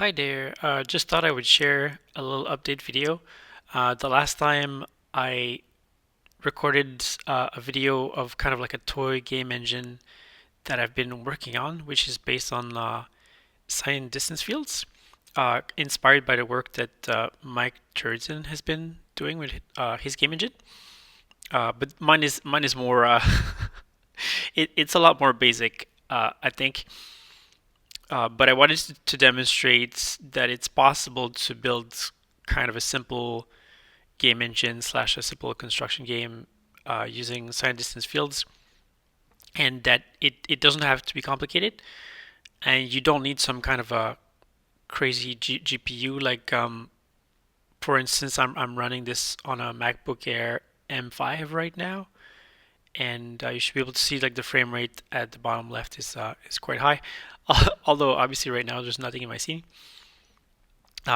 Hi there. Just thought I would share a little update video. The last time I recorded a video of kind of like a toy game engine that I've been working on, which is based on sign distance fields, inspired by the work that Mike Turton has been doing with his game engine. But mine is more it's a lot more basic, I think. But I wanted to demonstrate that it's possible to build kind of a simple game engine slash a simple construction game using sign distance fields, and that it doesn't have to be complicated, and you don't need some kind of a crazy GPU. Like for instance, I'm running this on a MacBook Air M5 right now, and you should be able to see like the frame rate at the bottom left is quite high. Although obviously right now there's nothing in my scene.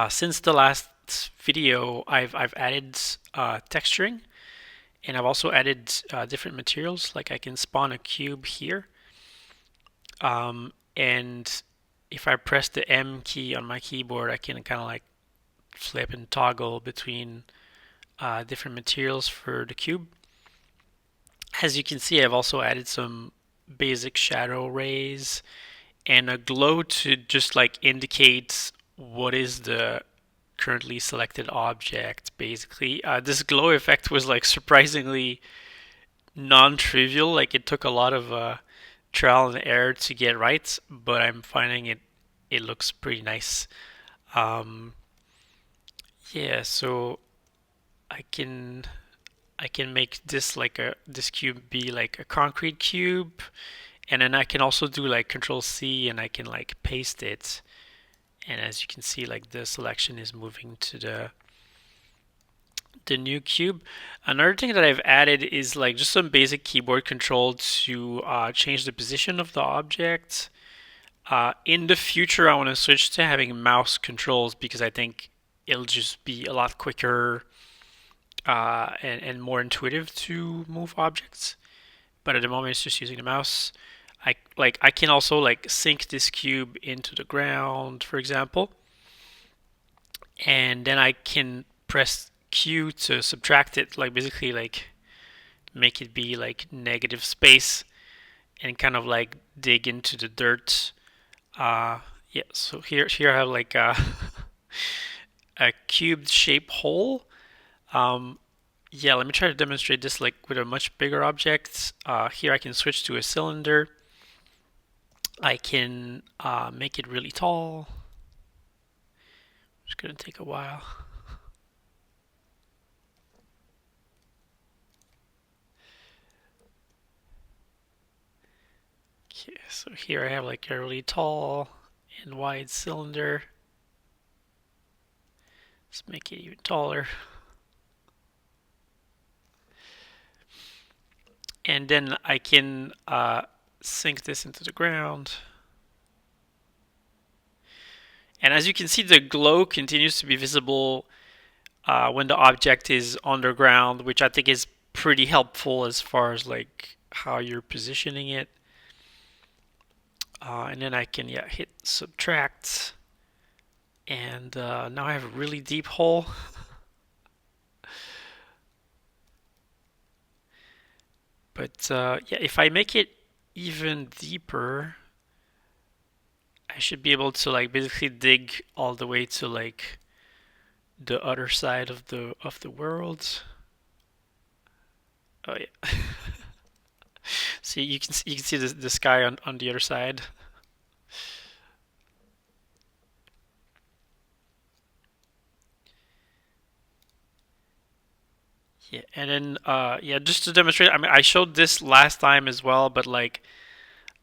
Since the last video, I've added texturing, and I've also added different materials. Like I can spawn a cube here, and if I press the M key on my keyboard, I can kind of like flip and toggle between different materials for the cube. As you can see, I've also added some basic shadow rays and a glow to just like indicate what is the currently selected object. Basically, this glow effect was like surprisingly non-trivial. Like it took a lot of trial and error to get right, but I'm finding it looks pretty nice. Um, yeah, so I can I can make this cube be like a concrete cube, and then I can also do like Control C and I can like paste it. And as you can see, like the selection is moving to the new cube. Another thing that I've added is like just some basic keyboard control to change the position of the object. In the future, I want to switch to having mouse controls because I think it'll just be a lot quicker and more intuitive to move objects. But at the moment, it's just using the mouse. I can also like sink this cube into the ground, for example, and then I can press Q to subtract it, like basically like make it be like negative space and kind of like dig into the dirt. Yeah, so here I have like a cubed shaped hole. Um, yeah, let me try to demonstrate this like with a much bigger object. Here I can switch to a cylinder. I can make it really tall. It's gonna take a while. Okay, so here I have like a really tall and wide cylinder. Let's make it even taller. And then I can sink this into the ground. And as you can see, the glow continues to be visible when the object is underground, which I think is pretty helpful as far as like how you're positioning it. And then I can hit subtract, and now I have a really deep hole. But yeah, if I make it even deeper, I should be able to like basically dig all the way to like the other side of the world. Oh yeah. See, you can see the sky on the other side. Yeah, and then yeah, just to demonstrate, I mean, I showed this last time as well, but like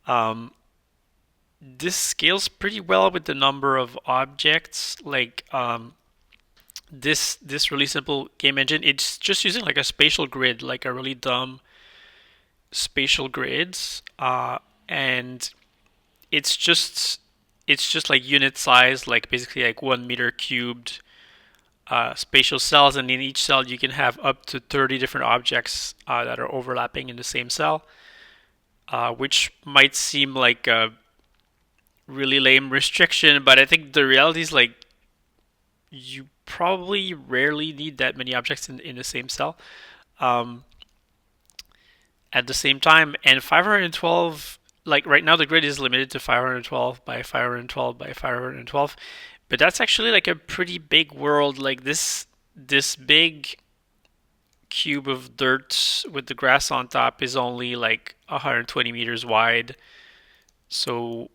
um, this scales pretty well with the number of objects. Like this really simple game engine, it's just using like a spatial grid, like a really dumb spatial grids, and it's just it's just like unit size, like basically like 1 meter cubed spatial cells, and in each cell you can have up to 30 different objects that are overlapping in the same cell, which might seem like a really lame restriction, but I think the reality is like you probably rarely need that many objects in the same cell um, at the same time. And 512, like right now, the grid is limited to 512 by 512 by 512, but that's actually like a pretty big world. Like this big cube of dirt with the grass on top is only like 120 meters wide. So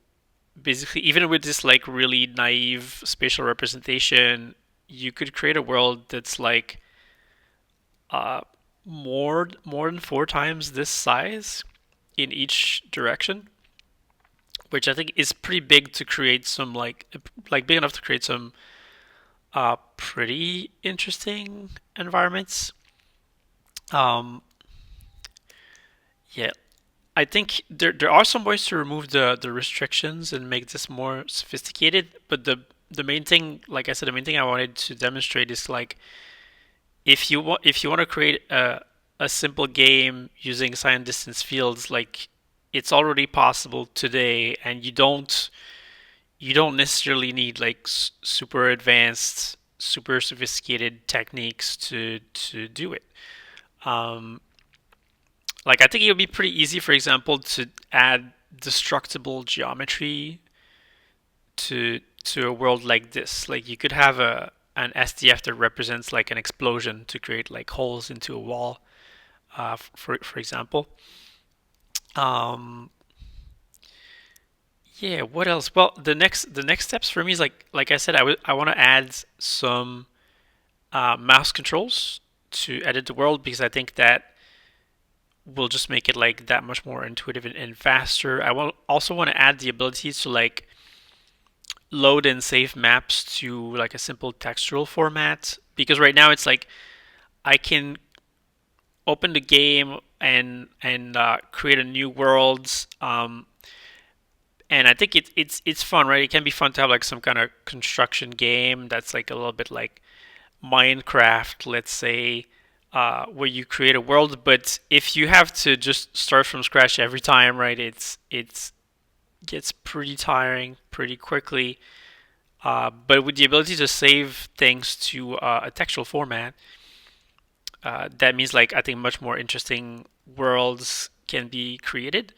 basically, even with this like really naive spatial representation, you could create a world that's like uh, more than four times this size in each direction, which I think is pretty big to create some like big enough to create some pretty interesting environments. Um, yeah, I think there are some ways to remove the restrictions and make this more sophisticated, but the main thing, like I said, the main thing I wanted to demonstrate is like if you want to create a simple game using sign distance fields, like it's already possible today, and you don't necessarily need like super advanced, super sophisticated techniques to do it. Um, like I think it would be pretty easy, for example, to add destructible geometry to a world like this. Like you could have a an SDF that represents like an explosion to create like holes into a wall, for example. Um, yeah. What else? Well, the next steps for me is like I said, I want to add some mouse controls to edit the world because I think that will just make it like that much more intuitive and faster. Also want to add the ability to like load and save maps to like a simple textural format because right now it's like I can open the game and create a new world. And I think it's fun, right? It can be fun to have like some kind of construction game that's like a little bit like Minecraft, let's say, where you create a world. But if you have to just start from scratch every time, right? It's gets pretty tiring pretty quickly. But with the ability to save things to a textual format, that means like I think much more interesting worlds can be created.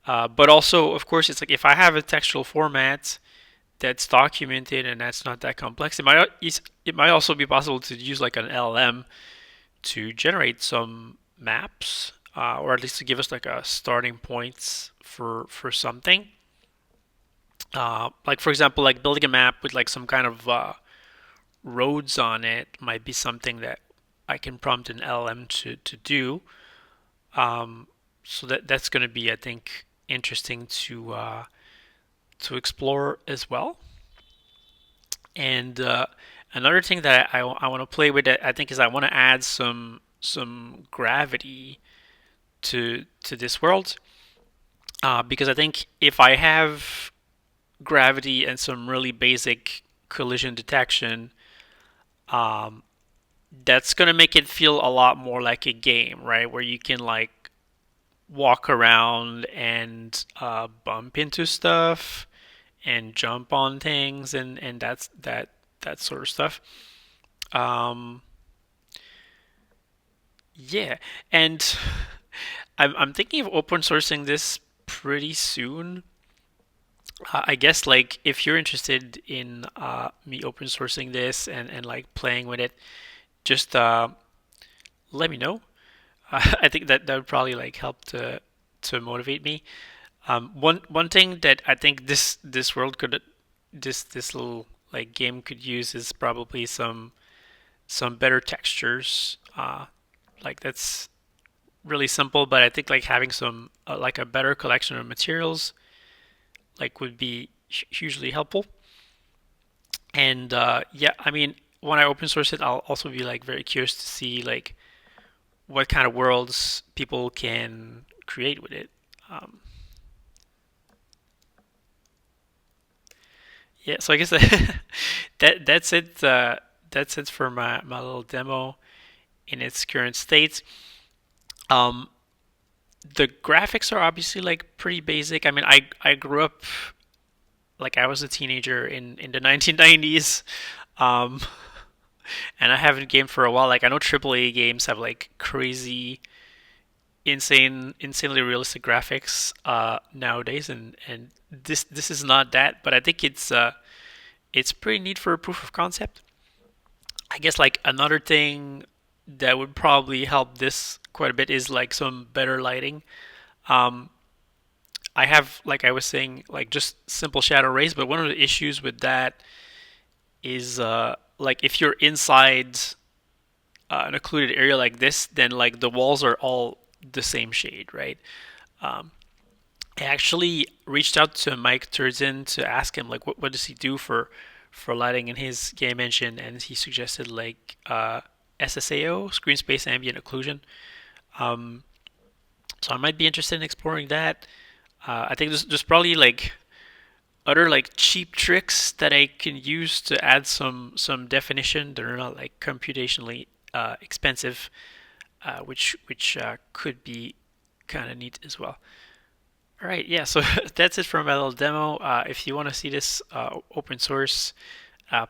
But also, of course, it's like if I have a textual format that's documented and that's not that complex, it might also be possible to use like an LLM to generate some maps, or at least to give us like a starting points for something. Like for example, like building a map with like some kind of roads on it might be something that I can prompt an LM to do. Um, so that's going to be, I think, interesting to explore as well. And another thing that I want to play with, I think, is I want to add some gravity to this world because I think if I have gravity and some really basic collision detection, um, that's gonna make it feel a lot more like a game, right? Where you can like walk around and bump into stuff and jump on things and that sort of stuff. Um, yeah, and I'm thinking of open sourcing this pretty soon. I guess like if you're interested in me open sourcing this and like playing with it, just let me know. I think that would probably like help to motivate me. One thing that I think this world could this little like game could use is probably some better textures. Like that's really simple, but I think like having some like a better collection of materials like would be hugely helpful. And yeah, I mean, when I open source it, I'll also be like very curious to see like what kind of worlds people can create with it. Um, yeah, so I guess that's it. That's it for my little demo in its current state. Um, the graphics are obviously like pretty basic. I mean, I grew up like I was a teenager in the 1990s, um, and I haven't gamed for a while. Like I know AAA games have like crazy, insanely realistic graphics nowadays, and this is not that. But I think it's pretty neat for a proof of concept. I guess like another thing that would probably help this quite a bit is like some better lighting. Um, I have, like I was saying, like just simple shadow rays, but one of the issues with that is like if you're inside an occluded area like this, then like the walls are all the same shade, right? Um, I actually reached out to Mike Turdzin to ask him like what does he do for lighting in his game engine, and he suggested like SSAO, screen space ambient occlusion. Um, so I might be interested in exploring that. I think there's probably like other like cheap tricks that I can use to add some definition that are not like computationally expensive, which could be kind of neat as well. All right, yeah. So that's it for my little demo. If you want to see this open source,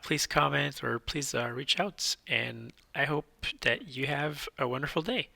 please comment or please reach out. And I hope that you have a wonderful day.